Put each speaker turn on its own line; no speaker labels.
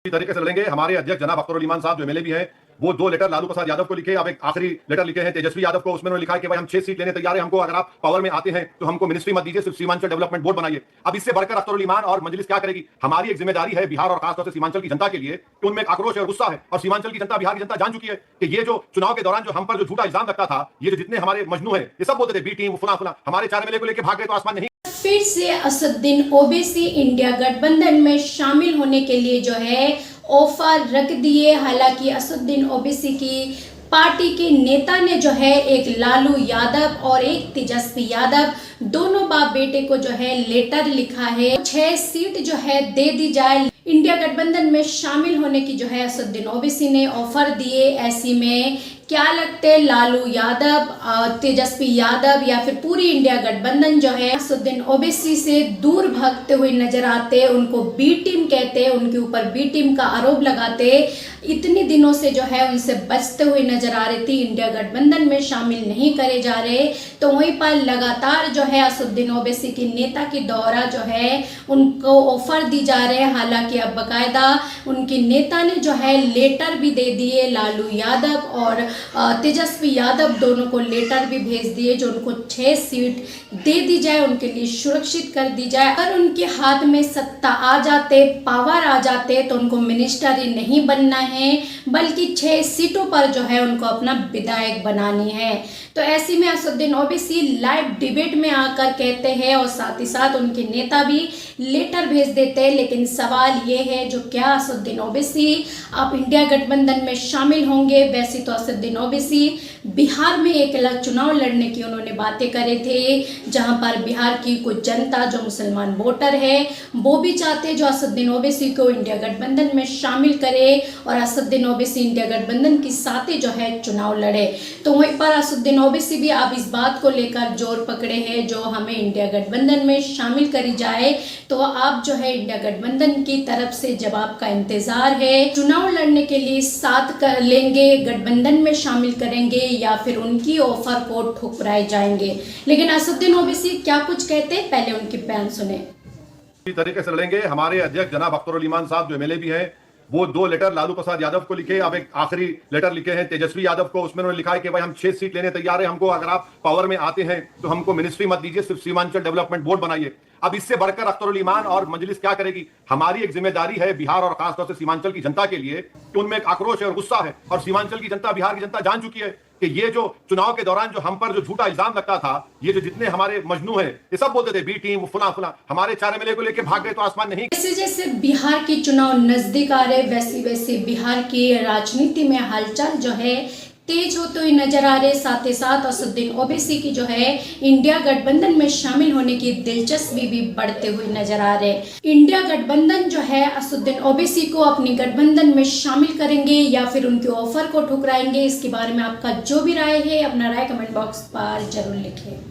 इसी तरीके से लड़ेंगे। हमारे अध्यक्ष जनाब अख्तर उल ईमान साहब जो एमएलए भी हैं, वो 2 लेटर लालू प्रसाद यादव को लिखे। अब एक आखिरी लेटर लिखे हैं तेजस्वी यादव को। उसमें उन्होंने लिखा है कि भाई हम 6 सीट लेने तैयार हैं, हमको अगर आप पावर में आते हैं तो हमको मिनिस्ट्री मत दीजिए, सिर्फ सीमांचल डेवलपमेंट बोर्ड बनाइए। अब इससे बढ़कर अख्तर उल ईमान और मजलिस क्या करेगी? हमारी एक जिम्मेदारी है बिहार और खासतौर से सीमांचल की जनता के लिए कि उनमें एक आक्रोश और गुस्सा है, और सीमांचल की जनता, बिहार की जनता जान चुकी है कि ये जो चुनाव के दौरान जो हम पर जो झूठा इल्जाम लगता था, ये जो जितने हमारे मजनू है ये सब बोलते थे बी टीम फुला फुला, हमारे 4 एमएलए को लेकर भाग गए तो आसमान नहीं।
फिर से असदुद्दीन ओवैसी इंडिया गठबंधन में शामिल होने के लिए जो है ऑफर रख दिए। हालांकि असदुद्दीन ओवैसी की पार्टी के नेता ने जो है एक लालू यादव और एक तेजस्वी यादव, दोनों बाप बेटे को जो है लेटर लिखा है, 6 सीट जो है दे दी जाए। इंडिया गठबंधन में शामिल होने की जो है असदुद्दीन ओवैसी ने ऑफर दिए। ऐसी में क्या लगते लालू यादव, तेजस्वी यादव या फिर पूरी इंडिया गठबंधन जो है असदुद्दीन ओवैसी से दूर भागते हुए नजर आते, उनको बी टीम कहते, उनके ऊपर बी टीम का आरोप लगाते, इतने दिनों से जो है उनसे बचते हुए नजर आ रही थी, इंडिया गठबंधन में शामिल नहीं करे जा रहे। तो वहीं पर लगातार जो है असदुद्दीन ओवैसी की नेता की दौरा जो है उनको ऑफर दी जा रहे हैं। हालांकि अब बाकायदा उनकी नेता ने जो है लेटर भी दे दिए, लालू यादव और तेजस्वी यादव दोनों को लेटर भी भेज दिए जो उनको 6 सीट दे दी जाए, उनके लिए सुरक्षित कर दी जाए। अगर उनके हाथ में सत्ता आ जाते, पावर आ जाते, तो उनको मिनिस्टर ही नहीं बनना है बल्कि 6 सीटों पर जो है उनको अपना विधायक बनानी है। तो ऐसे में असदुद्दीन ओवैसी लाइव डिबेट में आकर कहते हैं और साथ ही साथ उनके नेता भी लेटर भेज देते हैं। लेकिन सवाल ये है जो क्या असदुद्दीन ओवैसी आप इंडिया गठबंधन में शामिल होंगे? वैसे तो असदुद्दीन ओवैसी बिहार में एक अलग चुनाव लड़ने की उन्होंने बातें करे थे, जहां पर बिहार की कुछ जनता जो मुसलमान वोटर है वो भी चाहते जो असदुद्दीन ओवैसी को इंडिया गठबंधन में शामिल करे और असदुद्दीन ओवैसी इंडिया गठबंधन के साथ ही जो है चुनाव लड़े। तो वहीं पर असदुद्दीन ओवैसी भी अब इस बात को लेकर जोर पकड़े हैं जो हमें इंडिया गठबंधन में शामिल करी जाए। तो आप जो है इंडिया गठबंधन की तरफ से जवाब का इंतजार है, चुनाव लड़ने के लिए साथ कर लेंगे, गठबंधन में शामिल करेंगे या फिर उनकी ऑफर को ठुकराए जाएंगे। लेकिन असदुद्दीन ओवैसी क्या कुछ कहते हैं, पहले उनके बयान सुने।
इसी तरीके से लड़ेंगे। हमारे अध्यक्ष जनाब अख्तर उल ईमान साहब जो एमएलए भी हैं, वो 2 लेटर लालू प्रसाद यादव को लिखे। अब एक आखिरी लेटर लिखे हैं तेजस्वी यादव को। उसमें उन्होंने लिखा है कि भाई हम 6 सीट लेने तैयार हैं, हमको अगर आप पावर में आते हैं तो हमको मिनिस्ट्री मत दीजिए, सिर्फ सीमांचल डेवलपमेंट बोर्ड बनाइए। अब इससे बढ़कर अख्तर उल ईमान और मजलिस क्या करेगी? हमारी एक जिम्मेदारी है बिहार और खासतौर से सीमांचल की जनता के लिए कि उनमें एक आक्रोश और गुस्सा है, और सीमांचल की जनता, बिहार की जनता जान चुकी है कि ये जो चुनाव के दौरान जो हम पर जो झूठा इल्जाम लगता था, ये जो जितने हमारे मजनू हैं ये सब बोलते थे बी टीम फुला फुला, हमारे 4 एमएलए को लेकर भाग गए तो आसमान नहीं।
जैसे जैसे बिहार के चुनाव नजदीक आ रहे वैसे वैसे बिहार की राजनीति में हलचल जो है तेज होते हुए नजर आ रहे। साथ ही साथ असदुद्दीन ओवैसी की जो है इंडिया गठबंधन में शामिल होने की दिलचस्पी भी बढ़ते हुए नजर आ रहे। इंडिया गठबंधन जो है असदुद्दीन ओवैसी को अपनी गठबंधन में शामिल करेंगे या फिर उनके ऑफर को ठुकराएंगे? इसके बारे में आपका जो भी राय है अपना राय कमेंट बॉक्स पर जरूर लिखें।